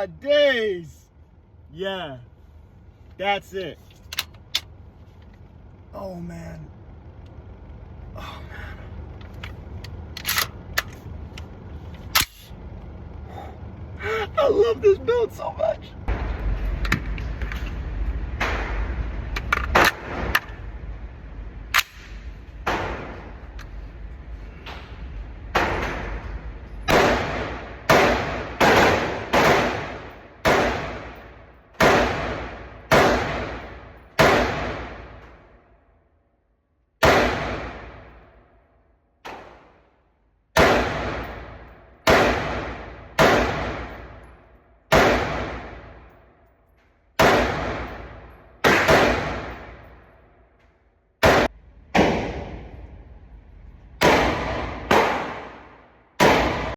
days. Yeah, that's it. Oh man. Oh man. I love this build so much.